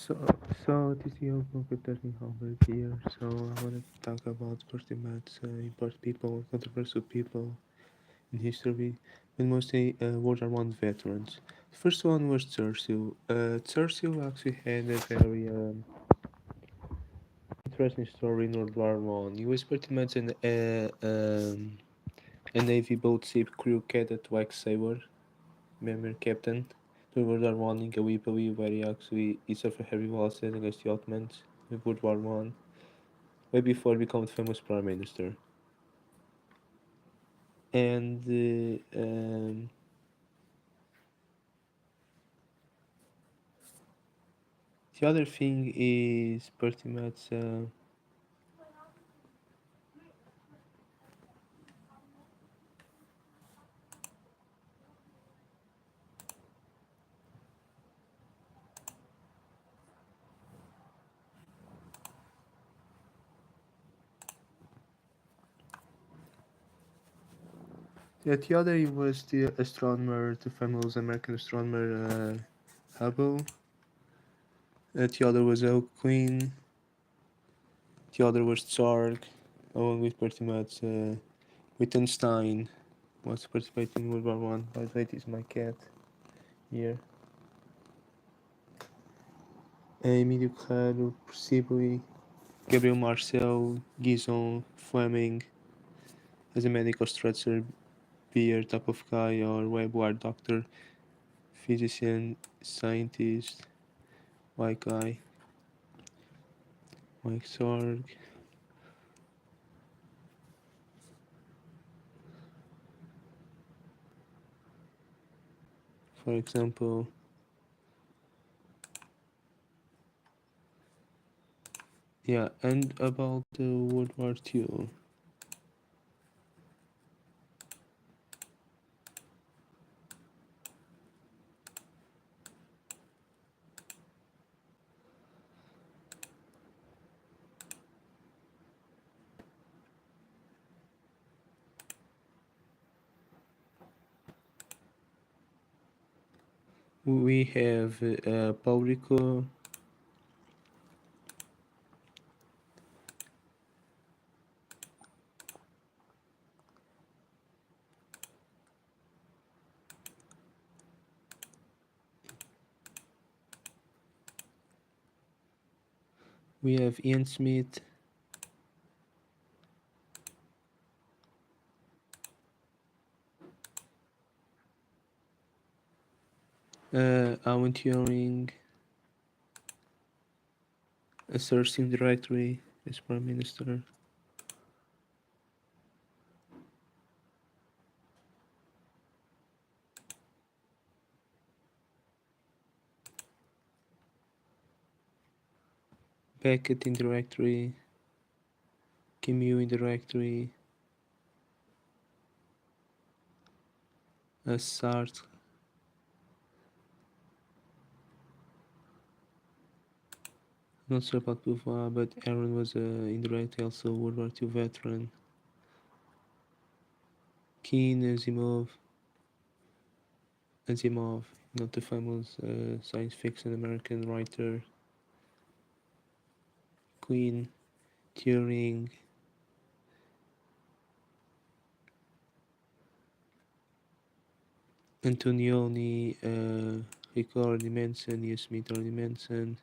So, this is your Darling Howard here. So, I want to talk about pretty much important people, controversial people in history, but mostly World War I veterans. First one was Churchill. Churchill actually had a very interesting story in World War I. He was pretty much a Navy boat ship crew cadet like sailor, member captain. To World War I in Gallipoli, where he suffered heavy losses against the Ottomans in World War I, way before becoming famous prime minister. And the other thing is pretty much the other was the astronomer, the famous American astronomer Hubble. The other was Oak Queen. The other was Zarg, along with pretty much Wittgenstein was participating in World War I. By the way, this is my cat here. Emílio Claro, Sibley, Gabriel Marcel, Guizon, Fleming, as a medical structure, beer, type of guy, or web doctor, physician, scientist, white guy, Mike Sorg. For example, yeah, and about the World War II. We have Paul. We have Ian Smith, Alan Turing, a searching directory as Prime Minister. Beckett in directory, Camus in directory, Sartre. Not sure about Beauvoir, but Aaron was in directory, also World War II veteran. Keen, Asimov, not the famous science fiction American writer. Queen, Turing, Antonioni, Rico already mentioned, Ian Smith already mentioned.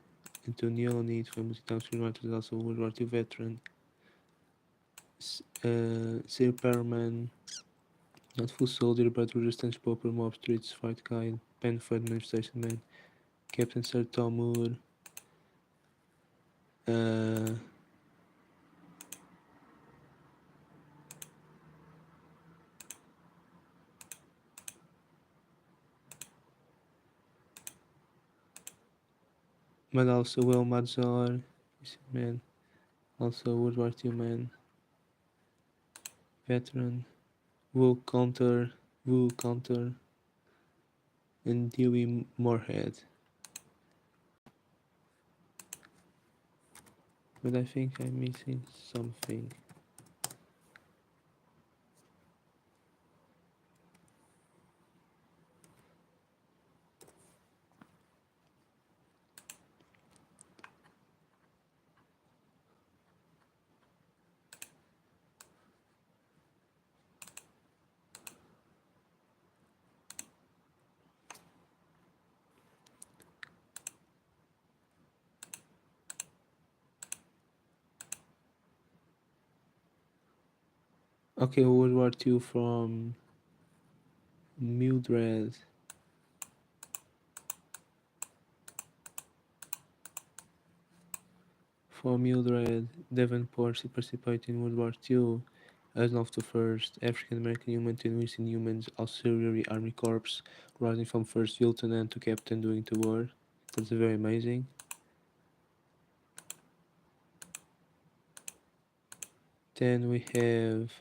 Antonioni, the famous Italian screenwriter, is also a World War II veteran. Sir Perman, not full soldier, but resistance popper, mob streets, fight guy, Penford, manifestation man. Captain Sir Tom Moore. But also Will Madzar, man, also World War II man, veteran. Will Counter, and Dewey Moorhead. But I think I'm missing something. Okay, World War II from Mildred. For Mildred Davenport, she participated in World War II as one of the first African American women to enlist in Human Auxiliary Army Corps, rising from first lieutenant to captain during the war. That's very amazing. Then we have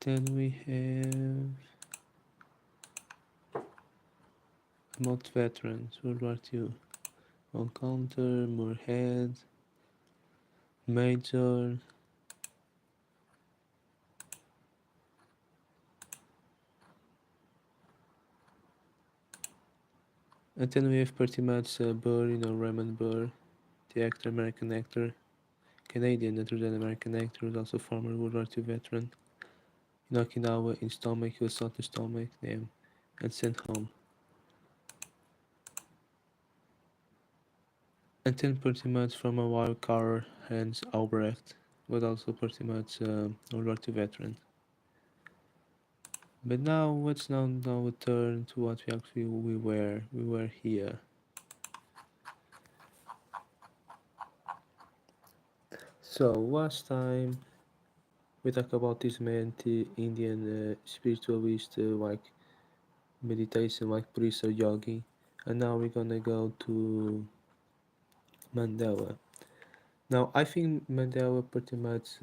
then we have about veterans, World War II. On counter, Moorhead, Major, and then we have pretty much Burr, Raymond Burr, the actor, American actor, Canadian actor and American actor, who's also former World War II veteran. In Okinawa, in stomach, he was shot in stomach, damn, and sent home. And then pretty much from a wild car, Hans Albrecht, was also pretty much World War II veteran. But now let's now return to what we actually were. We were here. So last time we talked about this Indian spiritualist like meditation, like priest or yogi, and now we're gonna go to Mandela. Now I think Mandela pretty much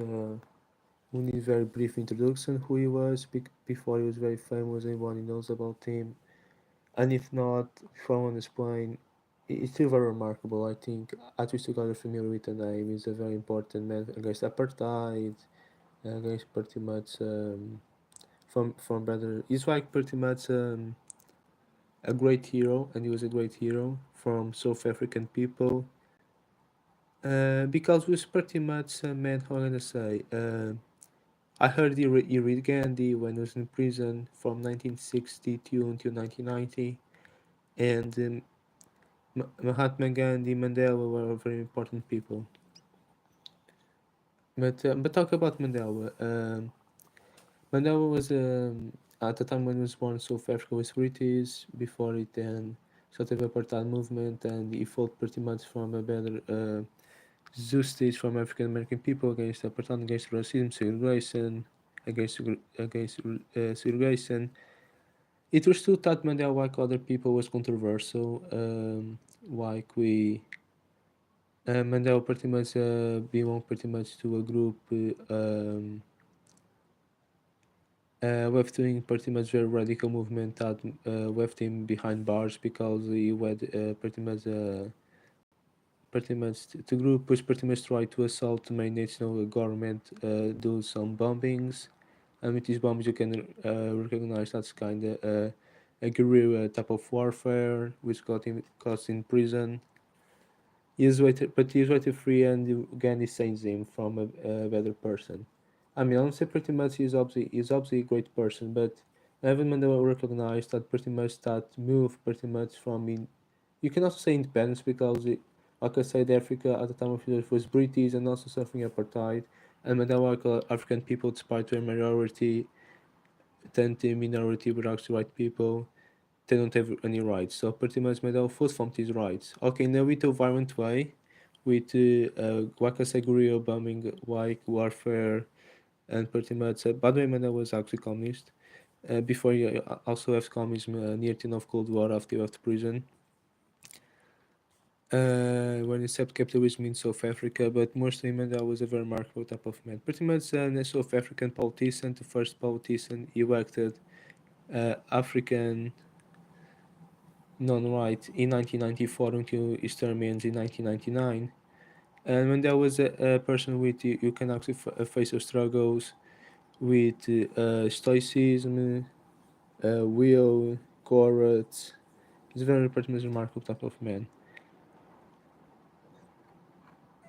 we need very brief introduction who he was before he was very famous. Everybody knows about him, and if not, if I want to explain, it's still very remarkable. I think at least you guys are familiar with the name. He's a very important man against apartheid, against pretty much from better. He's like pretty much a great hero, and he was a great hero from South African people. Because he was pretty much a man. How can I say? I heard he read Gandhi when he was in prison from 1962 until 1990, and Mahatma Gandhi, Mandela were very important people. But talk about Mandela. Mandela was at the time when he was born, South Africa was British. Before it, then sort of apartheid movement, and he fought pretty much from a better justice from African American people against apartheid, against racism, segregation, against segregation. It was still thought Mandela, like other people, was controversial. Like we Mandela pretty much belong pretty much to a group left doing pretty much very radical movement that left him behind bars because he had pretty much the group was pretty much tried to assault the main national government, do some bombings, and with these bombs you can recognize that's kind of a guerrilla type of warfare which got him caught in prison. He is waited free, and again he saves him from a better person. I mean, I don't say pretty much he's obviously a great person, but Evan Mandela recognized that pretty much that move pretty much from in. You can also say independence because, like I said, Africa at the time of it was British and also suffering apartheid, and Mandela like African people, despite their minority, tend to minority were actually white people. They don't have any rights. So pretty much Mandela fought from these rights. Okay, now with a violent way, with like I said, guerrilla bombing, like warfare, and pretty much. By the way, Mandela was actually communist. Before he also left communism near the end of Cold War after he left prison. When he accepted capitalism in South Africa, but mostly Mandela was a very remarkable type of man. Pretty much a South African politician, the first politician elected African non-white in 1994 until his term ends in 1999. And when there was a person with you can actually face your struggles with stoicism, will, courage. He's a very pretty much remarkable type of man.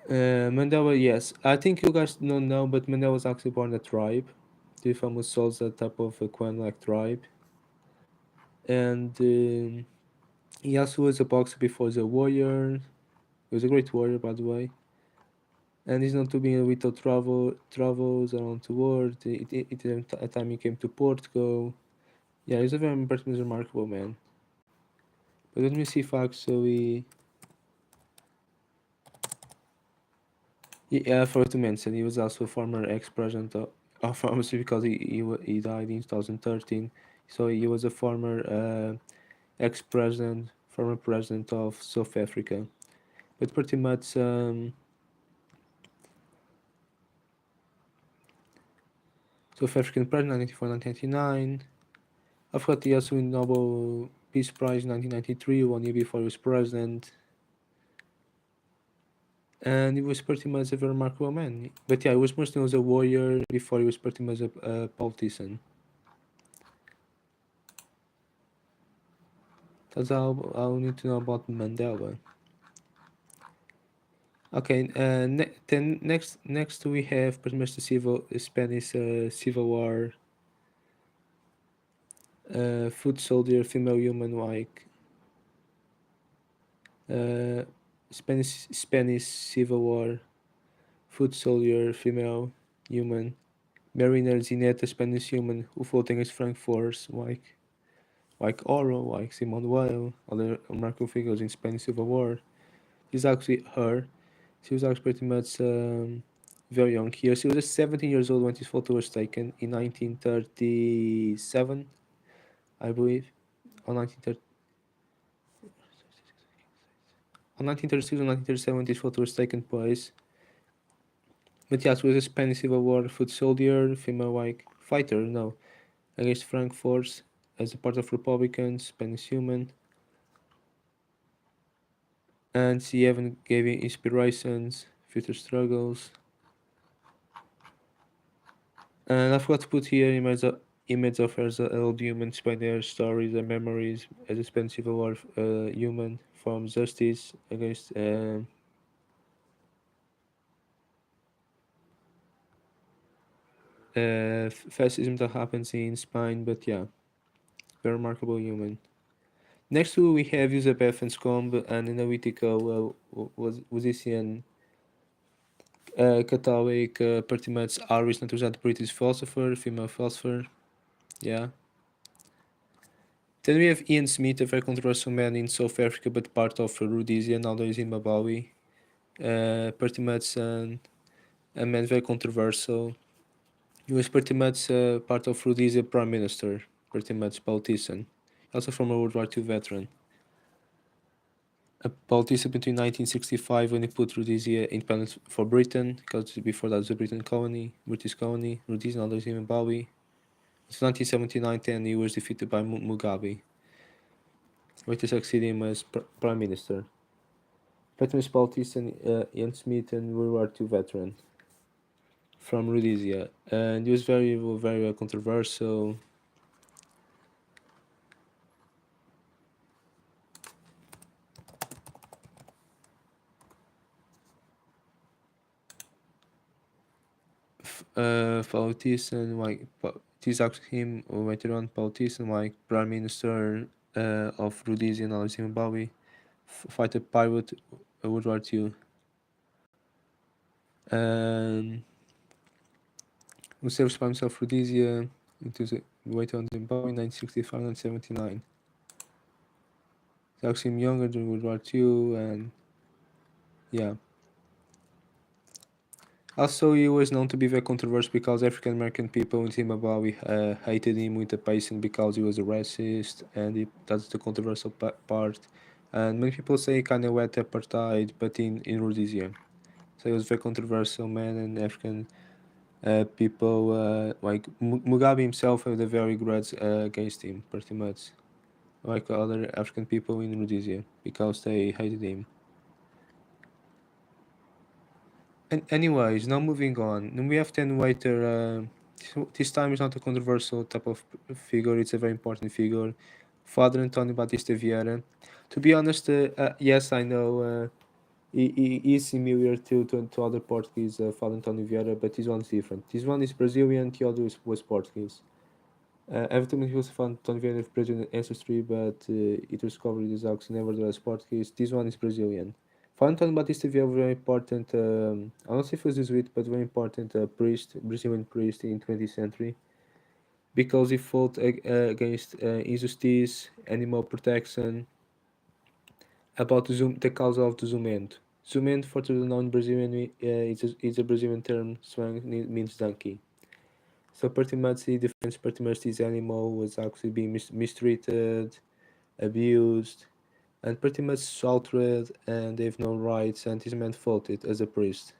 Mandela, yes. I think you guys don't know, but Mandela was actually born a tribe. The famous Souls, type of a Kwan-like tribe. And he also was a boxer before he was a warrior. He was a great warrior, by the way. And he's known to be a little travels around the world. At time he came to Portugal. Yeah, he's a very remarkable man. But let me see if actually. Yeah, I forgot to mention he was also a former ex-president of pharmacy because he died in 2013. So he was a former ex-president, former president of South Africa. But pretty much South African president 1994-1999. I forgot he also won Nobel Peace Prize 1993, 1 year before he was president. And he was pretty much a very remarkable man. But yeah, he was mostly as a warrior before he was pretty much a politician. That's all I need to know about Mandela. Okay, then next we have pretty much the Spanish Civil War. Foot soldier, female human like. Spanish Civil War. Foot soldier, female human. Mariner Zineta, Spanish human who fought against Frank Force, like Oro, like Simone Weil, other remarkable figures in Spanish Civil War. This is actually her. She was actually pretty much very young here. She was just 17 years old when this photo was taken in 1937, I believe, or 1930. On 1936 or 1937, this photo was taken place. But yes, was a Spanish Civil War foot soldier, female like fighter, no, against Frank Force as a part of Republicans, Spanish human. And she even gave inspirations, future struggles. And I forgot to put here image of her as a old human, explain their stories and memories as a Spanish Civil War human from justice against fascism that happens in Spain. But yeah, very remarkable human. Next to we have Elizabeth and Scombe, an analytical musician, Catholic, pretty much Irish, not British philosopher, female philosopher. Yeah. Then we have Ian Smith, a very controversial man in South Africa, but part of Rhodesia, nowadays in Zimbabwe. Pretty much a man very controversial. He was pretty much part of Rhodesia Prime Minister, pretty much politician. Also from a World War II veteran. A politician between 1965 when he put Rhodesia independent for Britain, because before that was a British colony, Rhodesia, nowadays in Zimbabwe. It's 1979 then he was defeated by Mugabe, which succeeded him as Prime Minister. Veteran politician Ian Smith and World War II veteran from Rhodesia, and he was very controversial. Politician like this actually him or veteran politician like Prime Minister of Rhodesia now Zimbabwe, fight a pirate World War II, and who serves by himself Rhodesia into the veteran Zimbabwe 1965 and 79. He's actually younger during World War II, and yeah. Also, he was known to be very controversial because African American people in Zimbabwe hated him with a passion because he was a racist, and that's the controversial part. And many people say he kind of went apartheid, but in Rhodesia. So he was very controversial man, and African people like Mugabe himself had a very grudge against him, pretty much, like other African people in Rhodesia because they hated him. And anyways, now moving on. Then we have then later. This time is not a controversial type of figure. It's a very important figure, Father Antonio Batista Vieira. To be honest, yes, I know. He is similar to other Portuguese Fado António Vieira, but this one is different. This one is Brazilian, the other was Portuguese. Everton he was Fado António Vieira of Brazilian ancestry, but it was covered as actually nevertheless Portuguese. This one is Brazilian. Fado António Batista Vieira, very important, I don't say if he was Jesuit, but very important priest, Brazilian priest in 20th century, because he fought against injustice, animal protection, about the cause of the Zumento. Zumento, for those who know in Brazilian, it's a Brazilian term, slang, means donkey. So pretty much he defends pretty much this animal was actually being mistreated, abused, and pretty much slaughtered, and they have no rights, and this man fought it as a priest.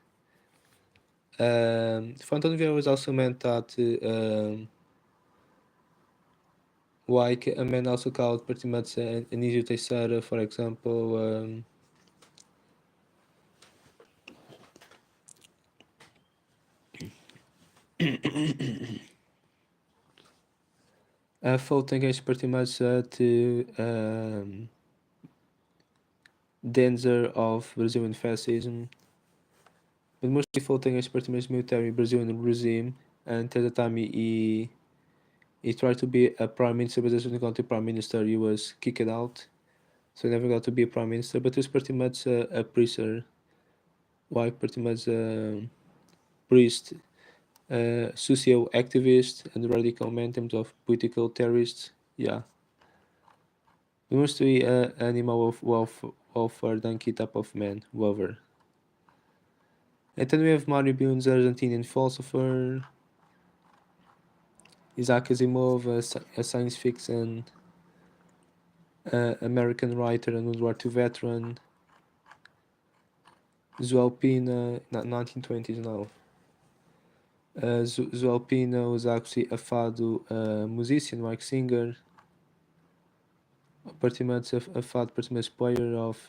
Fontaine Vieira was also meant that like a man also called pretty much Anísio Teixeira, for example, fought against pretty much the danger of Brazilian fascism, but mostly fought against pretty much military Brazilian regime, and at the time he tried to be a prime minister, but as soon as he got to prime minister, he was kicked out, so he never got to be a prime minister, but he was pretty much a preacher, like pretty much a priest, social activist, and radical man in terms of political terrorists. Yeah. He must be an animal of welfare donkey type of man, lover. And then we have Mario Bunz, Argentinian philosopher, Isaac Asimov, a science fiction American writer and World War II veteran, João Pina, not 1920s now. João Pina was actually a fado musician, like singer, pretty much a fado, pretty much player of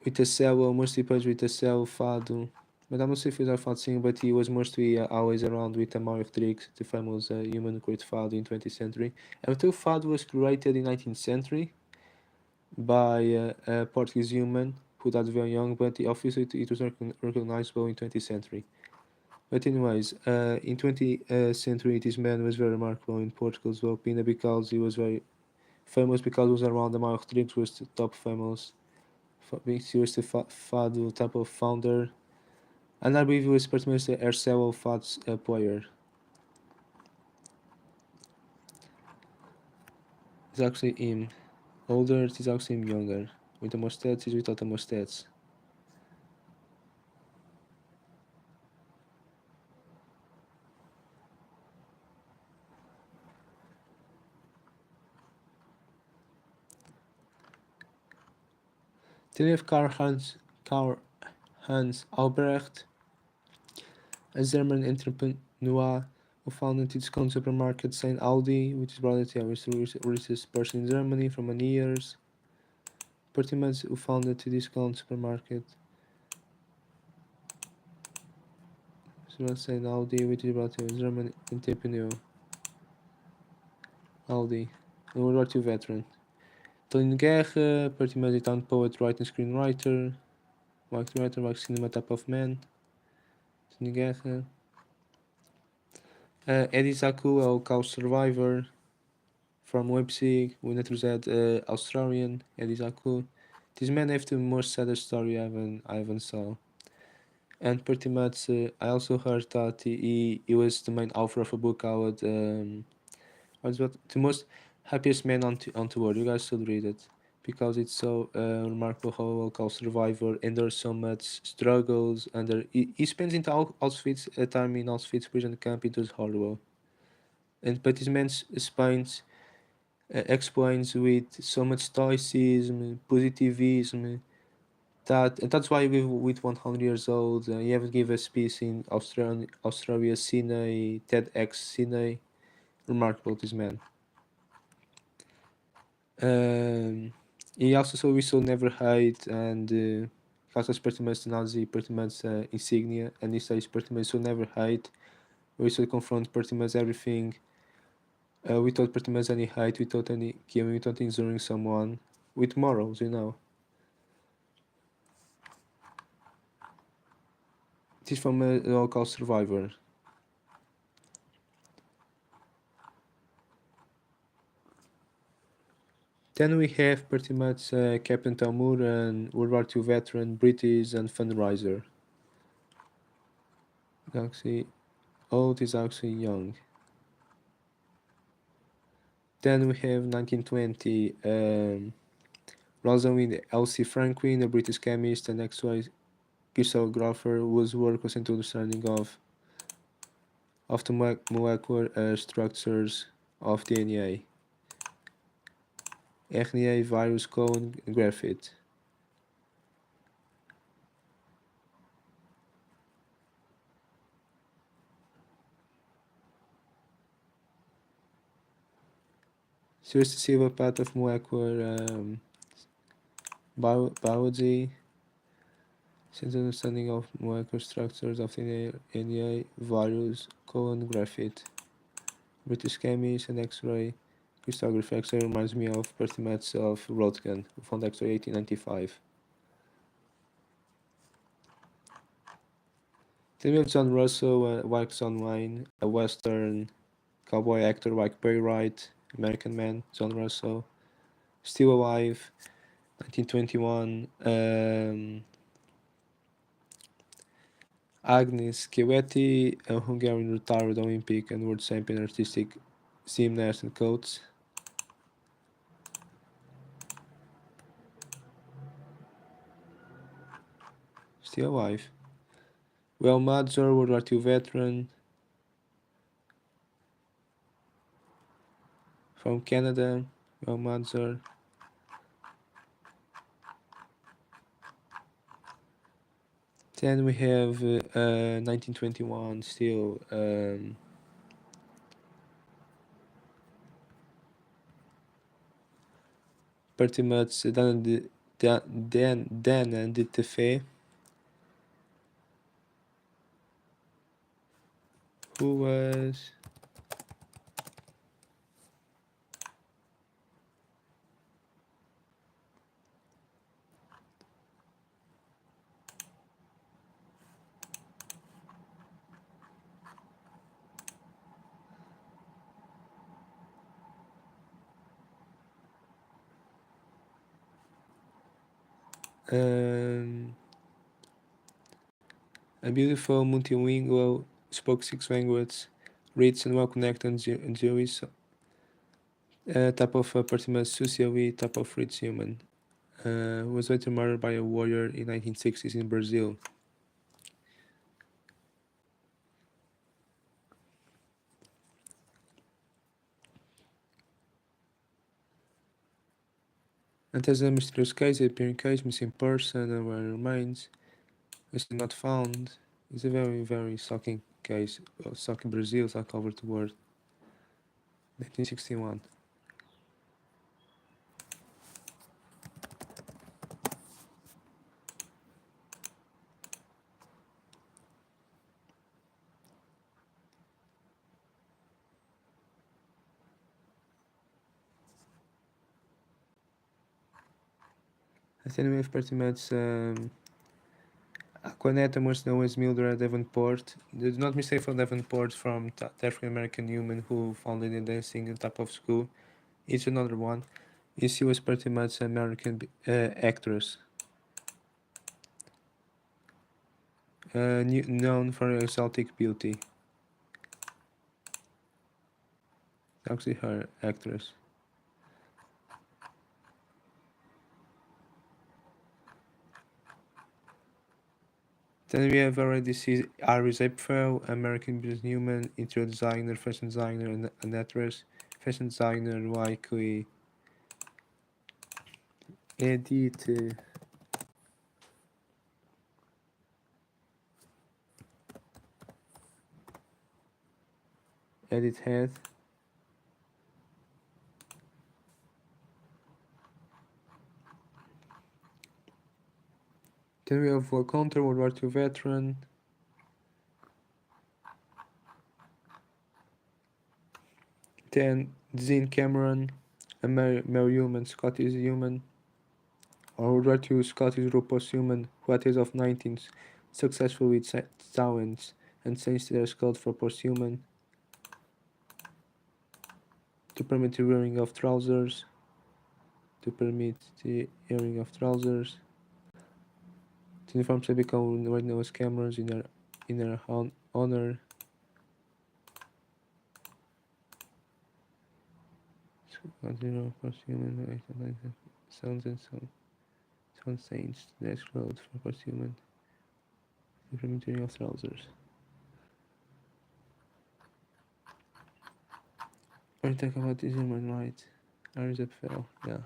with a cello, mostly plays with a cello, fado. But I'm not sure if he's a fado singer, but he was mostly always around with Amário Rodrigues, the famous human great fado in 20th century. And the fado was created in 19th century by a Portuguese human who died very young, but obviously it was recognizable in 20th century. But anyways, in 20th century, this man was very remarkable in Portugal as well, Pina, because he was very famous because he was around Amário Rodrigues was the top famous. He was the fado type of founder, and I believe he was pretty much the Ercel fado player. It's actually him. Older, it's actually him younger. With the mustache, he's without the mustache. Then we have Karl Hans Albrecht, a German entrepreneur who founded the discount supermarket Saint Aldi, which is probably the richest person in Germany for many years. Pretty much who founded the discount supermarket. So Saint Aldi, which is probably a German entrepreneur. Aldi, a World War II veteran. Tony Guerra, pretty much a town poet, writer, screenwriter, like cinema type of man. Tony Guerra. Eddie Zaku, a Holocaust survivor from Leipzig, Winnetruzed, Australian, Eddie Zaku. This man have the most saddest story I even saw. And pretty much, I also heard that he was the main author of a book called what's what the most happiest man on the world. You guys should read it because it's so remarkable how a Holocaust survivor endures so much struggles, and he spends into Auschwitz a time in Auschwitz prison camp. It was horrible, and but this man explains with so much stoicism, positivism, that's why with 100 years old, he ever gave a speech in Australia Sydney, TEDx Sydney. Remarkable, this man. He also saw we should never hate, and that's pretty much the Nazi pretty much insignia, and he says pretty much should never hate. We should confront pretty much everything without pretty much any hate, without any killing, without injuring someone, with morals, you know. It is from a local survivor. Then we have pretty much Captain Tamur, and World War II veteran, British and fundraiser. Actually, old is actually young. Then we have 1920, Rosalind Elsie Franklin, a British chemist and X-ray crystallographer whose work was into understanding of the molecular structures of DNA, RNA, virus, code, graphite. She was the silver path of molecular biology, since understanding of molecular structures of DNA, virus, colon, graphite. British chemist and X-ray crystallography. X-ray reminds me of pretty much of Röntgen, who found X-ray 1895. Then we have John Russell, like John Wayne, a Western cowboy actor like Perry Wright, American Man, John Russell, still alive, 1921. Agnes Chiavetti, a Hungarian retired Olympic and world champion artistic gymnast and coach. Still alive. Well, Madzor, World War II veteran from Canada. Well, Madzor. Then we have 1921 still. Pretty much Dan and the Tefe, who was a beautiful multilingual, spoke 6 languages, rich and well-connected and Jewish, type of pretty much socially type of rich human. Was later murdered by a warrior in 1960s in Brazil. And as a mysterious case, appearing case, missing person, and where remains is not found. It's a very, very shocking case. Shocking Brazil, shock over the world. 1961. I think we have pretty much Aquanetta was known as Mildred Davenport. Do not mistake for Davenport from the African American woman who founded the dancing type of school. It's another one. She was pretty much an American actress. Known for her exotic beauty. Actually, her actress. Then we have already seen Iris Apfel, American businesswoman, interior designer, fashion designer, and an actress. Fashion designer likely Edith. Edith Head. Then we have a counter World War II veteran. 10. Dean Cameron, a Mary Human, Scottish human. Or would rather to Scottish robust human who at age of 19 successful with talents and changed their skull for posthuman to permit the wearing of trousers. To permit the wearing of trousers. The uniforms have become right now as cameras in their honor. Continue posthuman sounds and sound changed their clothes for posthuman. To permit the wearing of trousers. When you talk about this human rights, Arizep fell, yeah.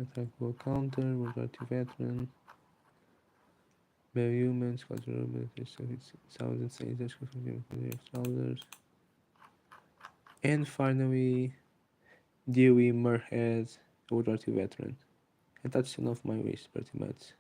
Attack will counter, we'll go to veteran. Bare humans, cultural abilities, sounds and says trousers. And finally, Dewey Murhead, World War II veteran. And that's enough of my wish, pretty much.